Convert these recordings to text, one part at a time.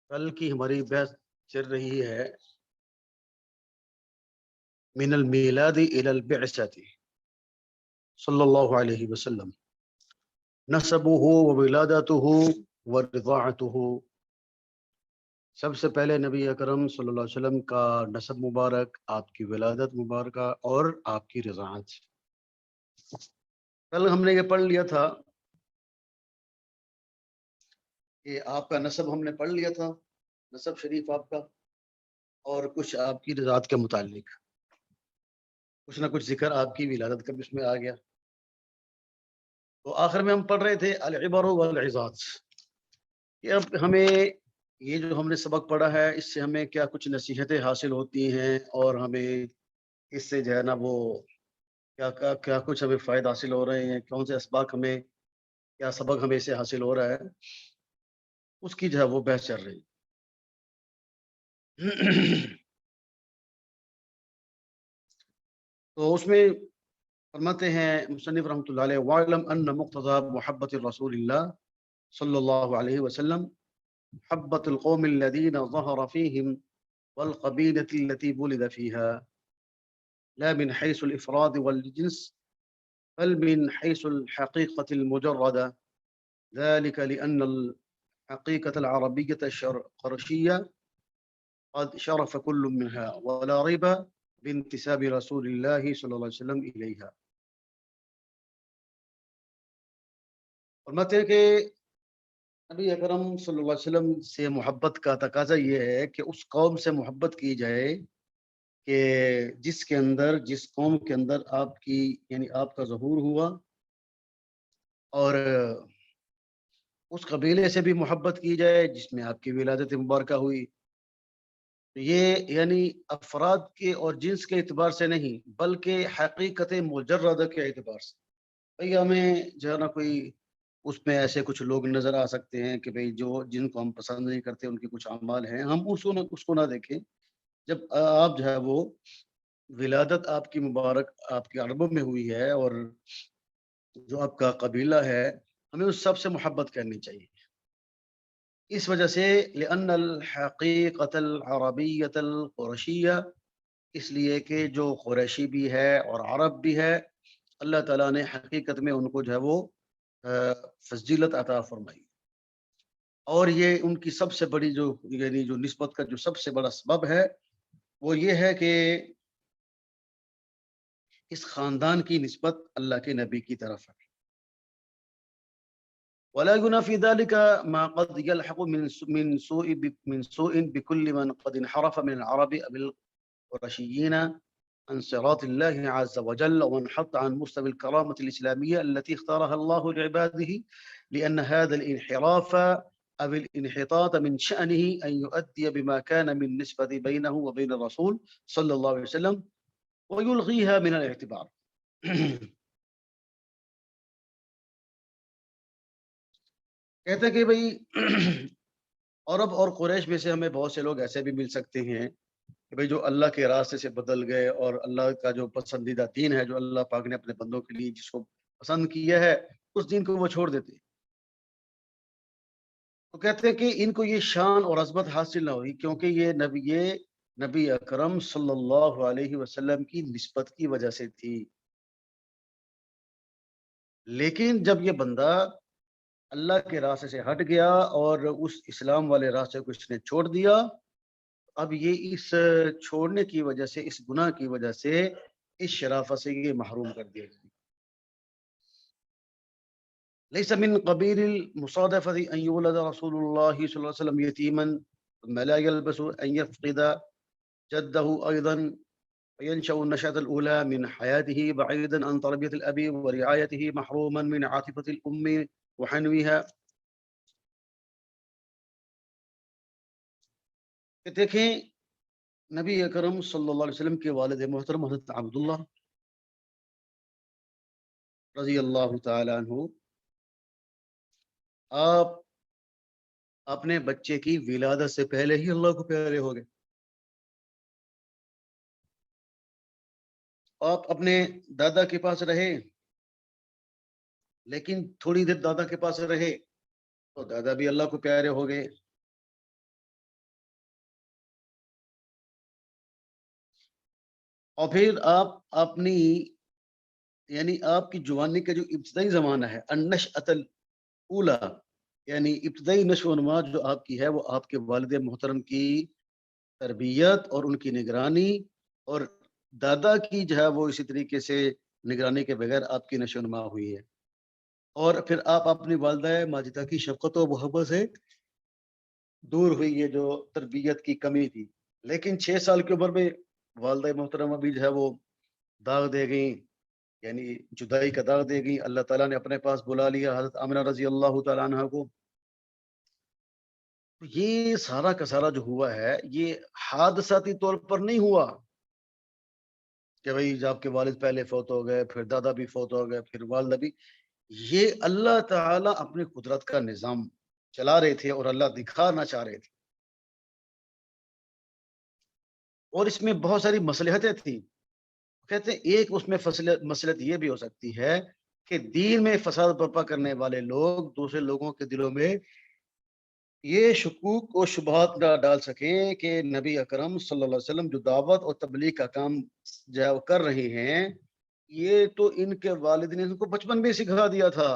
کل کی ہماری بحث چل رہی ہے من المیلاد الى البعثۃ صلی اللہ علیہ وسلم، نسبہ وولادتہ ورضاعتہ۔ سب سے پہلے نبی اکرم صلی اللہ علیہ وسلم کا نسب مبارک، آپ کی ولادت مبارکہ اور آپ کی رضاعت۔ کل ہم نے یہ پڑھ لیا تھا کہ آپ کا نسب ہم نے پڑھ لیا تھا، نسب شریف آپ کا، اور کچھ آپ کی رضاعت کے متعلق کچھ نہ کچھ ذکر آپ کی ولادت کا بھی اس میں آ گیا۔ تو آخر میں ہم پڑھ رہے تھے العبر والعظات، کہ اب ہمیں یہ جو ہم نے سبق پڑھا ہے اس سے ہمیں کیا کچھ نصیحتیں حاصل ہوتی ہیں، اور ہمیں اس سے جو ہے نا وہ کیا کچھ ہمیں فائدہ حاصل ہو رہے ہیں، کون سے اسباق ہمیں، کیا سبق ہمیں سے حاصل ہو رہا ہے، اس کی جو ہے وہ بحث چل رہی ہے۔ تو اس میں فرماتے ہیں مصنف رحمۃ اللہ علیہ، وَاعْلَمْ أَنَّ مُقْتَضَى مُحَبَّةِ رسول اللہ صلی اللہ علیہ وسلم محبة القوم الذين ظهر فيهم والقبيلة التي ولد فيها، لا من حيث الإفراد والجنس بل من حيث الحقيقة المجردة، ذلك لأن الحقيقة العربية القرشية قد شرف كل منها ولا ريب بانتساب رسول الله صلى الله عليه وسلم إليها۔ فرماتے ہیں کہ نبی اکرم صلی اللہ علیہ وسلم سے محبت کا تقاضا یہ ہے کہ اس قوم سے محبت کی جائے کہ جس قوم کے اندر آپ کی یعنی آپ کا ظہور ہوا، اور اس قبیلے سے بھی محبت کی جائے جس میں آپ کی ولادت مبارکہ ہوئی۔ یہ یعنی افراد کے اور جنس کے اعتبار سے نہیں بلکہ حقیقت مجردہ کے اعتبار سے۔ بھئی ہمیں جو ہے نا کوئی اس میں ایسے کچھ لوگ نظر آ سکتے ہیں کہ بھئی جن کو ہم پسند نہیں کرتے، ان کے کچھ اعمال ہیں، ہم اس کو نہ دیکھیں۔ جب آپ جو ہے وہ ولادت آپ کی مبارک آپ کے عربوں میں ہوئی ہے، اور جو آپ کا قبیلہ ہے، ہمیں اس سب سے محبت کرنی چاہیے۔ اس وجہ سے لأن الحقیقت العربیت القرشیہ، اس لیے کہ جو قریشی بھی ہے اور عرب بھی ہے، اللہ تعالیٰ نے حقیقت میں ان کو جو ہے وہ فضیلت عطا فرمائی، اور یہ ان کی سب سے بڑی جو یعنی جو نسبت کا جو سب سے بڑا سبب ہے وہ یہ ہے کہ اس خاندان کی نسبت اللہ کے نبی کی طرف ہے۔ ولا ينافي ذلك ما قد يلحق من سوء بكل من قد انحرف من العرب بالقرشيين عن صراط الله عز وجل وانحط عن مستوى الكرامة الإسلامية التي اختارها الله لعباده، لأن هذا الانحراف أو الانحطاط من شأنه أن يؤدي بما كان من نسبة بينه وبين الرسول صلى الله عليه وسلم ويلغيها من الاعتبار۔ کہتے ہیں کہ بھئی عرب اور قریش میں سے ہمیں بہت سے لوگ ایسے بھی مل سکتے ہیں کہ بھئی جو اللہ کے راستے سے بدل گئے، اور اللہ کا جو پسندیدہ دین ہے جو اللہ پاک نے اپنے بندوں کے لیے جس کو پسند کیا ہے، اس دین کو وہ چھوڑ دیتے ہیں۔ تو کہتے ہیں کہ ان کو یہ شان اور عظمت حاصل نہ ہوئی کیونکہ یہ نبی اکرم صلی اللہ علیہ وسلم کی نسبت کی وجہ سے تھی۔ لیکن جب یہ بندہ اللہ کے راستے سے ہٹ گیا اور اس اسلام والے راستے کو اس نے چھوڑ دیا، اب یہ اس چھوڑنے کی وجہ سے، اس گناہ کی وجہ سے، اس شرافت سے یہ محروم کر دیا گیا۔ ليس من قبيل المصادفة أن يولد رسول الله صلى الله عليه وسلم يتيما ثم لا يلبث أن يفقد جده أيضا، فينشأ النشأة الأولى من حياته بعيدا عن تربية الأب ورعايته، محروما من عاطفة الأم وحنوها۔ کہ دیکھیں نبی اکرم صلی اللہ علیہ وسلم کے والد محترم حضرت عبداللہ رضی اللہ تعالی عنہ، آپ اپنے بچے کی ولادت سے پہلے ہی اللہ کو پیارے ہو گئے۔ آپ اپنے دادا کے پاس رہے، لیکن تھوڑی دیر دادا کے پاس رہے تو دادا بھی اللہ کو پیارے ہو گئے. اور پھر آپ اپنی یعنی آپ کی جوانی کا جو ابتدائی زمانہ ہے النشأۃ الاولی، یعنی ابتدائی نشو و نما جو آپ کی ہے وہ آپ کے والد محترم کی تربیت اور ان کی نگرانی، اور دادا کی جو ہے وہ اسی طریقے سے نگرانی کے بغیر آپ کی نشو و نما ہوئی ہے. اور پھر آپ اپنی والدہ ماجدہ کی شفقت و محبت سے دور ہوئی ہے جو تربیت کی کمی تھی. لیکن 6 سال کی عمر میں والدہ محترمہ بھی جو ہے وہ داغ دے گئیں، یعنی جدائی کا داغ دے گئی. اللہ تعالیٰ نے اپنے پاس بلا لیا حضرت آمنہ رضی اللہ تعالیٰ عنہ کو. یہ سارا کا سارا جو ہوا ہے یہ حادثاتی طور پر نہیں ہوا کہ بھئی جب کے والد پہلے فوت ہو گئے پھر دادا بھی فوت ہو گئے پھر والدہ بھی. یہ اللہ تعالیٰ اپنی قدرت کا نظام چلا رہے تھے اور اللہ دکھانا چاہ رہے تھے. اور اس میں بہت ساری مصلحتیں تھیں. کہتے ہیں ایک اس میں مصلحت یہ بھی ہو سکتی ہے کہ دین میں فساد برپا کرنے والے لوگ دوسرے لوگوں کے دلوں میں یہ شکوک و شبہات نہ ڈال سکیں کہ نبی اکرم صلی اللہ علیہ وسلم جو دعوت اور تبلیغ کا کام جو ہے وہ کر رہے ہیں یہ تو ان کے والد نے ان کو بچپن میں سکھا دیا تھا.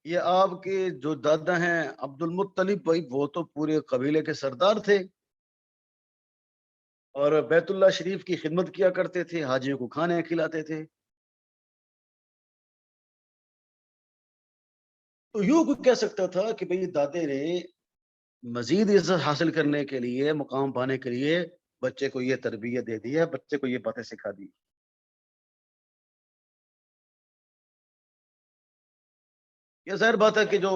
یہ آپ کے جو دادا ہیں عبد المطلب بھائی وہ تو پورے قبیلے کے سردار تھے اور بیت اللہ شریف کی خدمت کیا کرتے تھے، حاجیوں کو کھانے کھلاتے تھے. تو یوں کوئی کہہ سکتا تھا کہ بھئی دادے نے مزید عزت حاصل کرنے کے لیے، مقام پانے کے لیے بچے کو یہ تربیت دے دی ہے، بچے کو یہ باتیں سکھا دی. یہ ظاہر بات ہے کہ جو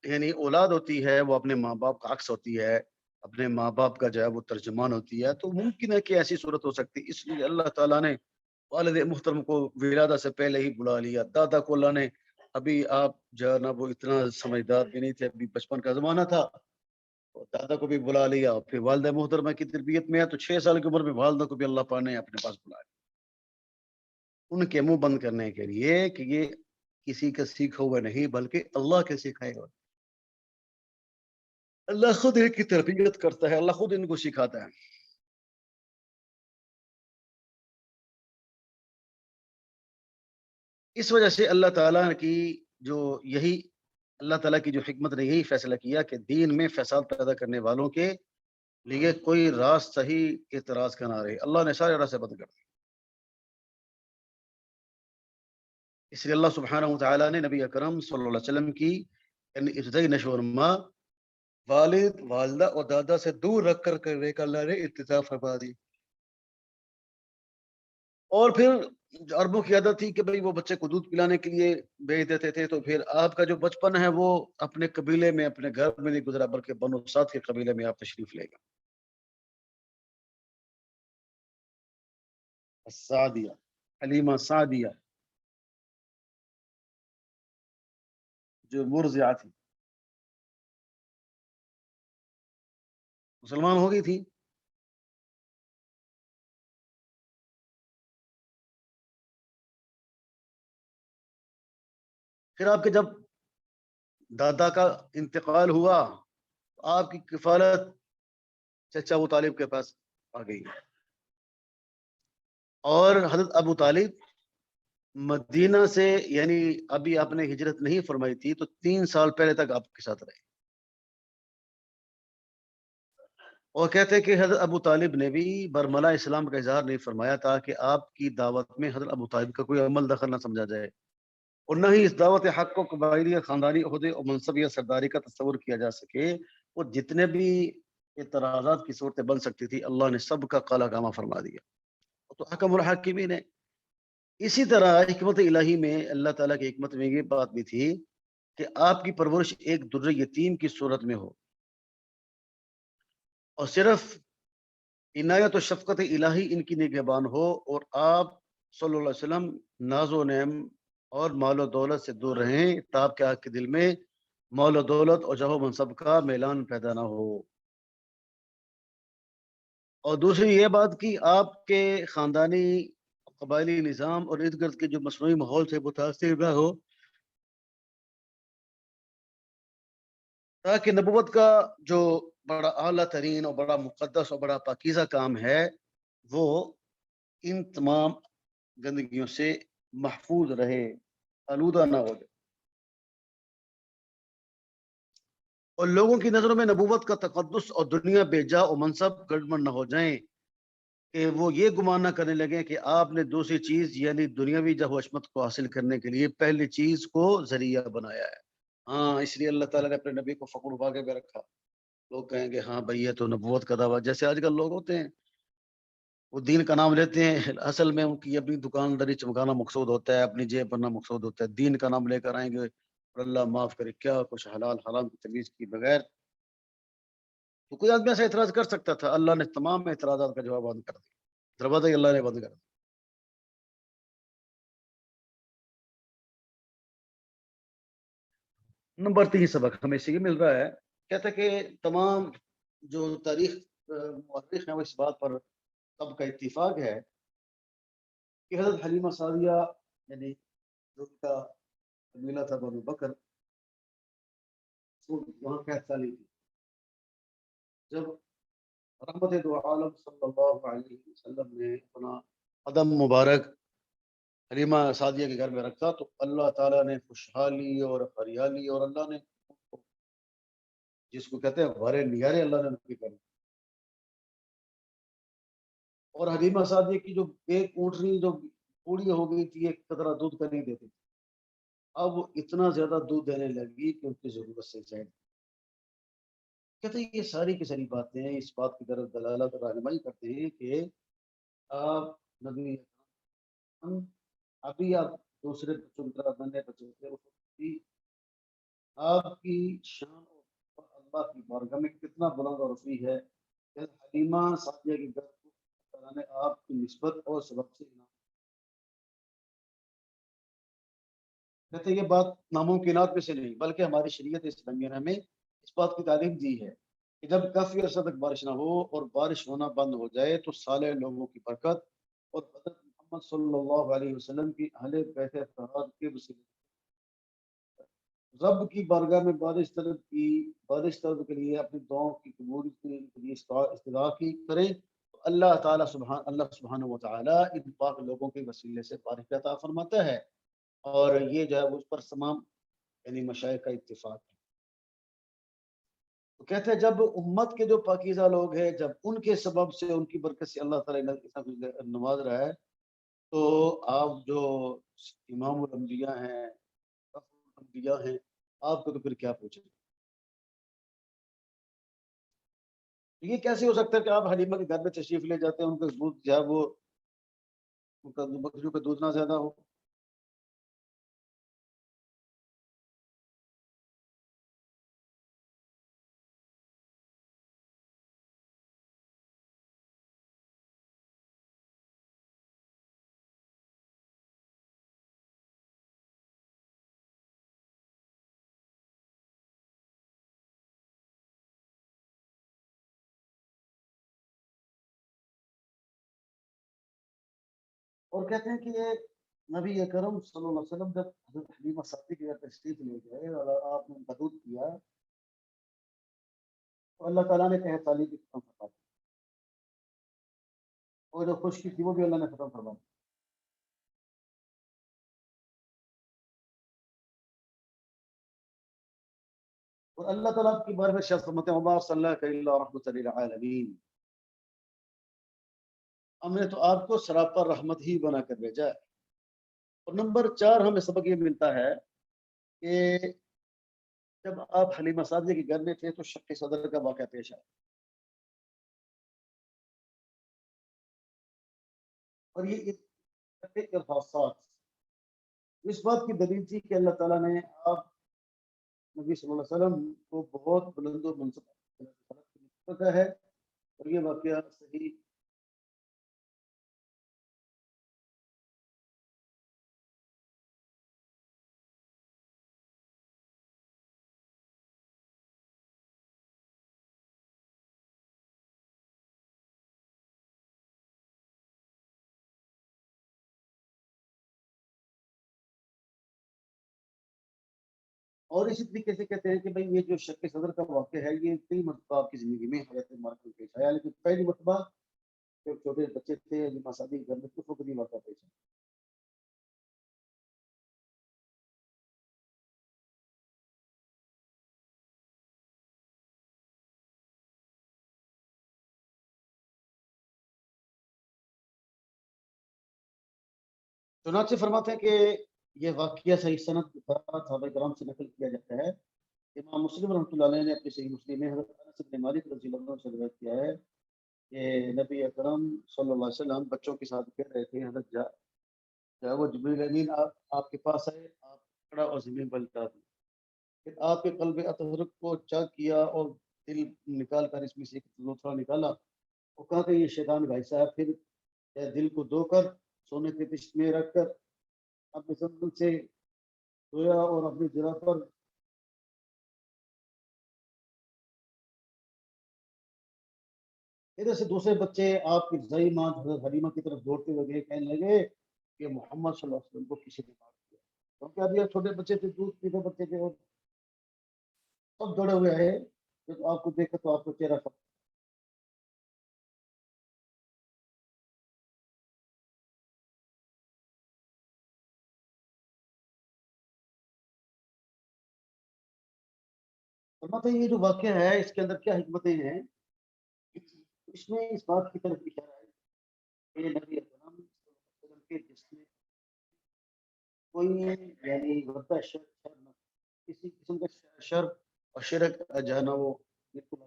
یعنی اولاد ہوتی ہے وہ اپنے ماں باپ کا عکس ہوتی ہے، اپنے ماں باپ کا جو ہے وہ ترجمان ہوتی ہے. تو ممکن ہے کہ ایسی صورت ہو سکتی، اس لیے اللہ تعالیٰ نے والد محترم کو ولادت سے پہلے ہی بلا لیا. دادا کو اللہ نے ابھی آپ جو ہے نا وہ اتنا سمجھدار بھی نہیں تھے، ابھی بچپن کا زمانہ تھا، اور دادا کو بھی بلا لیا. پھر والدہ محترمہ کی تربیت میں ہے تو 6 سال کی عمر میں والدہ کو بھی اللہ پاک نے اپنے پاس بلایا ان کے منہ بند کرنے کے لیے کہ یہ کسی کا سیکھا ہوا نہیں بلکہ اللہ کے سکھائے ہوئے. اللہ خود ان کی تربیت کرتا ہے، اللہ خود ان کو سکھاتا ہے. اس وجہ سے اللہ تعالیٰ کی جو یہی اللہ تعالیٰ کی جو حکمت نے یہی فیصلہ کیا کہ دین میں فساد پیدا کرنے والوں کے لیے کوئی راز صحیح اعتراض کا نہ رہے. اللہ نے سارے راستے بند کر دیے. اس لیے اللہ سبحانہ وتعالیٰ نے نبی اکرم صلی اللہ علیہ وسلم کی یعنی ابتدائی نشو و نما والد والدہ اور دادا سے دور رکھ کر کرنے کا اللہ نے اتفاق فرما دی. اور پھر عربوں کی عادت تھی کہ بھئی وہ بچے کو دودھ پلانے کے لیے بھیج دیتے تھے، تو پھر آپ کا جو بچپن ہے وہ اپنے قبیلے میں اپنے گھر میں نہیں گزرا بلکہ بنو سعد کے قبیلے میں آپ تشریف لے گا. سعدیہ، حلیمہ سعدیہ جو مرضعہ تھی، مسلمان ہو گئی تھی. پھر آپ کے جب دادا کا انتقال ہوا تو آپ کی کفالت چچا ابو طالب کے پاس آ گئی، اور حضرت ابو طالب مدینہ سے یعنی ابھی آپ نے ہجرت نہیں فرمائی تھی تو 3 سال پہلے تک آپ کے ساتھ رہے. اور کہتے ہیں کہ حضرت ابو طالب نے بھی برملا اسلام کا اظہار نہیں فرمایا تاکہ آپ کی دعوت میں حضرت ابو طالب کا کوئی عمل دخل نہ سمجھا جائے، اور نہ ہی اس دعوت حق کو قبائلی یا خاندانی عہدے اور منصب یا سرداری کا تصور کیا جا سکے. وہ جتنے بھی اعتراضات کی صورتیں بن سکتی تھی اللہ نے سب کا قلع کامہ فرما دیا. تو حکم الحاکمین ہے. اسی طرح حکمت الہی میں اللہ تعالیٰ کی حکمت میں یہ بات بھی تھی کہ آپ کی پرورش ایک در یتیم کی صورت میں ہو اور صرف عنایت و شفقت الہی ان کی نگہبان ہو، اور آپ صلی اللہ علیہ وسلم ناز و نعم اور مال و دولت سے دور رہیں تاکہ آپ کے دل میں مال و دولت اور جاہ و منصب کا میلان پیدا نہ ہو. اور دوسری یہ بات کہ آپ کے خاندانی قبائلی نظام اور ارد گرد کے جو مصنوعی ماحول سے متاثر نہ ہو تاکہ نبوت کا جو بڑا اعلیٰ ترین اور بڑا مقدس اور بڑا پاکیزہ کام ہے وہ ان تمام گندگیوں سے محفوظ رہے، آلودہ نہ ہو جائے، اور لوگوں کی نظروں میں نبوت کا تقدس اور دنیا بے جا و منصب گڑبڑ نہ ہو جائیں کہ وہ یہ گمان نہ کرنے لگیں کہ آپ نے دوسری چیز یعنی دنیاوی جہ و عصمت کو حاصل کرنے کے لیے پہلی چیز کو ذریعہ بنایا ہے۔ ہاں، اس لیے اللہ تعالیٰ نے اپنے نبی کو فخر اٹھا کے بھی رکھا۔ لوگ کہیں گے ہاں بھائی یہ تو نبوت کا دعویٰ، جیسے آج کل لوگ ہوتے ہیں وہ دین کا نام لیتے ہیں، اصل میں ان کی اپنی دکانداری چمکانا مقصود ہوتا ہے، اپنی جیب بھرنا مقصود ہوتا ہے، دین کا نام لے کر آئیں گے اور اللہ معاف کرے کیا کچھ حلال حرام کی تمیز کی بغیر۔ تو کوئی آدمی ایسا اعتراض کر سکتا تھا، اللہ نے تمام اعتراضات کا جواب بند کر دیا، دروازہ ہی اللہ نے بند کر دیا۔ نمبر 3 سبق ہمیں سے یہ مل رہا ہے، کہتا ہے کہ تمام جو تاریخ مورخ ہیں وہ اس بات پر سب کا اتفاق ہے کہ حضرت حلیمہ سعدیہ یعنی جو ان کا قبیلہ تھا بنو بکر، وہ وہاں قید سالی تھی۔ جب رحمت دو عالم صلی اللہ علیہ وسلم نے اپنا قدم مبارک حلیمہ سعدیہ کے گھر میں رکھا تو اللہ تعالیٰ نے خوشحالی اور ہریالی، اور اللہ نے جس کو کہتے ہیں بھرے نگارے اللہ نے ان کی کر دی۔ اور حلیمہ سعدیہ کی جو ایک اونٹنی جو بوڑھی ہو گئی تھی، ایک قطرہ دودھ کا نہیں دیتی تھی، اب وہ اتنا زیادہ دودھ دینے لگی کہ ان کی ضرورت سے زائد۔ کہتے ہیں یہ ساری کی ساری باتیں اس بات کی طرف دلالت اور رہنمائی کرتے ہیں کہ آپ نبی ہم ابھی آپ دوسرے بچوں کی طرح بننے بچے تھے، اس وقت بھی آپ کی شان اور اللہ کی بارگاہ میں کتنا بلند اور رفیع ہے کہ حلیمہ سعدیہ کی گھر کو اللہ تعالیٰ نے آپ کی نسبت اور سبب سے انعام۔ کہتے ہیں یہ بات ناممکنات میں سے نہیں بلکہ ہماری شریعت اسلامیہ نے ہمیں اس بات کی تعلیم دی ہے کہ جب کافی عرصہ تک بارش نہ ہو اور بارش ہونا بند ہو جائے تو صالح لوگوں کی برکت اور حضرت محمد صلی اللہ علیہ وسلم کی اہل بیت اطہار کے وسیلے رب کی بارگاہ میں بارش طلب کے لیے اپنی دعاؤں کی قبول کے لیے استدعا کی کریں تو اللہ سبحانہ و تعالیٰ ان پاک لوگوں کے وسیلے سے بارش عطا فرماتا ہے، اور یہ جو ہے اس پر تمام یعنی مشائخ کا اتفاق ہے۔ تو کہتے ہیں جب امت کے جو پاکیزہ لوگ ہیں جب ان کے سبب سے ان کی برکت سے اللہ تعالیٰ نے اتنا کچھ نواز رہا ہے تو آپ جو امام الانبیاء ہیں انبیاء ہیں آپ کو تو پھر کیا پوچھیں۔ یہ کیسے ہو سکتا ہے کہ آپ حلیمہ کے گھر میں تشریف لے جاتے ہیں ان کا دودھ جو ہے وہ ان کا بکریوں کا دودھ نہ زیادہ ہو؟ اور کہتے ہیں کہ یہ نبی اکرم صلی اللہ علیہ وسلم جب حضرت حلیمہ سعدی کے گھر تشریف لے گئے اور آپ نے ان کا دودھ پیا تو اللہ تعالیٰ نے کہہ تعلیم کی ختم فرما دی، اور جو خشکی تھی وہ بھی اللہ نے ختم فرما دی۔ اور اللہ تعالیٰ کی بارے میں شخص فرماتے ہیں وما ارسلناک الا رحمۃ للعالمین، ہم نے تو آپ کو سراپا رحمت ہی بنا کر بھیجا ہے۔ اور نمبر 4 ہمیں سبق یہ ملتا ہے کہ جب آپ حلیمہ سعدیہ کے گھر میں تھے تو شق صدر کا واقعہ پیش آیا، اور یہ ارہاصات اس بات کی دلیل تھی کہ اللہ تعالیٰ نے آپ نبی صلی اللہ علیہ وسلم کو بہت بلند و منصب کا ہے، اور یہ واقعہ صحیح اور اسی طریقے سے کہتے ہیں کہ بھئی یہ جو شق صدر کا واقعہ ہے یہ کئی مرتبہ آپ کی زندگی میں حضرت عمر کو پیش آیا، لیکن پہلی مرتبہ جب چھوٹے بچے تھے جمعہ شادی گھر میں اس وقت یہ واقعہ پیش آیا۔ چنانچہ فرماتے ہیں کہ یہ واقعہ صحیح سند کے ساتھ صحابہ کرام سے نقل کیا جاتا ہے۔ امام مسلم رحمۃ اللہ علیہ نے اپنی صحیح مسلم میں حضرت انس بن مالک رضی اللہ عنہ سے روایت کیا ہے کہ نبی اکرم صلی اللہ علیہ وسلم بچوں کے ساتھ کہہ رہے تھے، حضرت وہ جبریل امین آپ کے پاس آئے، آپ کھڑا اور زمین پر لٹا دیں، پھر آپ کے قلب اطہر کو چاک کیا اور دل نکال کر اس میں سے ایک لوتھڑا نکالا اور کہا کہ یہ شیطان بھائی صاحب، پھر دل کو دھو کر سونے کے پشت میں رکھ کر اپنے زمین سے دھویا اور اپنی جگہ پر ادھر سے دوسرے بچے آپ کی رضائی ماں حضرت حلیمہ کی طرف دوڑتے ہوئے گئے، کہنے لگے کہ محمد صلی اللہ علیہ وسلم کو کسی نے مار دیا، کیونکہ ابھی آپ چھوٹے بچے تھے، دودھ پیتے بچے تھے، اور سب دوڑے ہوئے آئے جب آپ کو دیکھا تو آپ کو چہرہ فرماتے ہیں یہ جو واقعہ ہے اس کے اندر کیا حکمتیں ہیں، اس میں اس بات کی طرف اشارہ ہے کہ نبی اکرم صلی اللہ علیہ وسلم کے جسم میں کوئی یعنی غلطہ شر نہ، کسی قسم کا شر اور شرک جو ہے نا وہ بالکل،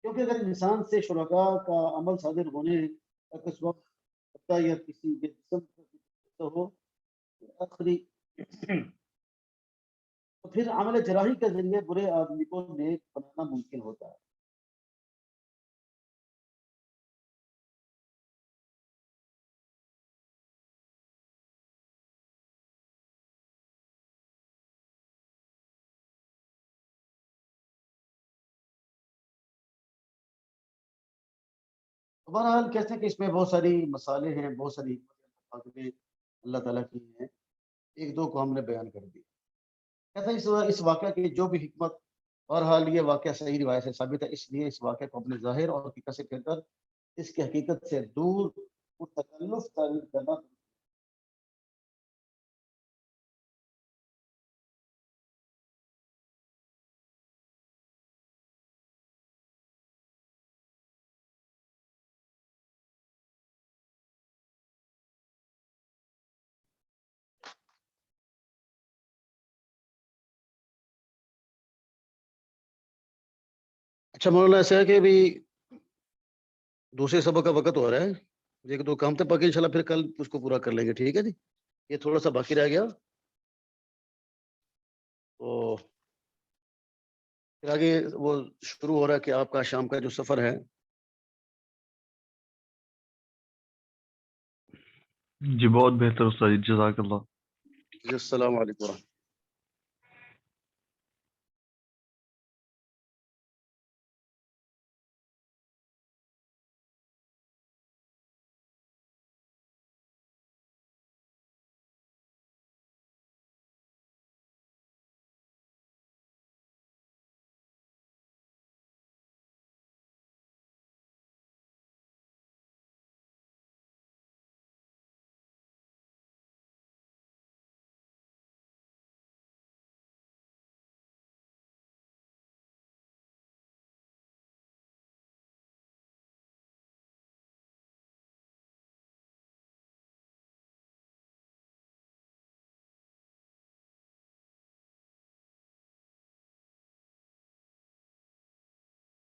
کیونکہ اگر انسان سے شرکاء کا عمل صادر ہونے کا کس وقت ہوتا یا کسی کے جسم کا ہو آخری تو پھر عمل جراحی کے ذریعے برے آدمی کو نیک بنانا ممکن ہوتا ہے۔ بہرحال کہتے ہیں کہ اس میں بہت ساری مسالے ہیں، بہت ساری حکمتیں اللہ تعالیٰ کی ہیں، ایک دو کو ہم نے بیان کر دی۔ کہتے ہیں اس واقعہ کی جو بھی حکمت، بہرحال یہ واقعہ صحیح روایت سے ثابت ہے، اس لیے اس واقعہ کو اپنے ظاہر اور حقیقت سے پھیر کر اس کی حقیقت سے دور اور تکلف تعبیر کرنا۔ اچھا مولانا ایسا ہے کہ ابھی دوسرے سبق کا وقت ہو رہا ہے، ایک دو کام تھے، باقی انشاءاللہ پھر کل اس کو پورا کر لیں گے، ٹھیک ہے جی؟ یہ تھوڑا سا باقی رہ گیا تو پھر آگے وہ شروع ہو رہا ہے کہ آپ کا شام کا جو سفر ہے۔ جی بہت بہتر استاد، جزاک اللہ۔ جی السلام علیکم ورحمۃ اللہ۔